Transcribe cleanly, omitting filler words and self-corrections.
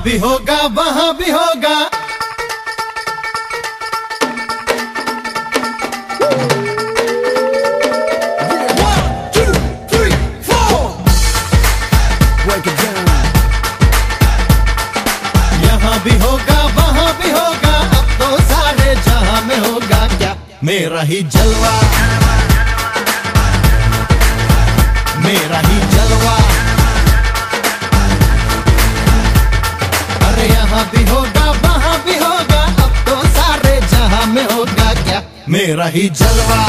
भी होगा वहां भी होगा। यहाँ भी होगा वहां भी होगा, अब तो सारे जहां में होगा क्या मेरा ही जलवा, मेरा ही जलवा। अरे यहाँ भी होगा वहां भी होगा, अब तो सारे जहां में होगा क्या मेरा ही जलवा।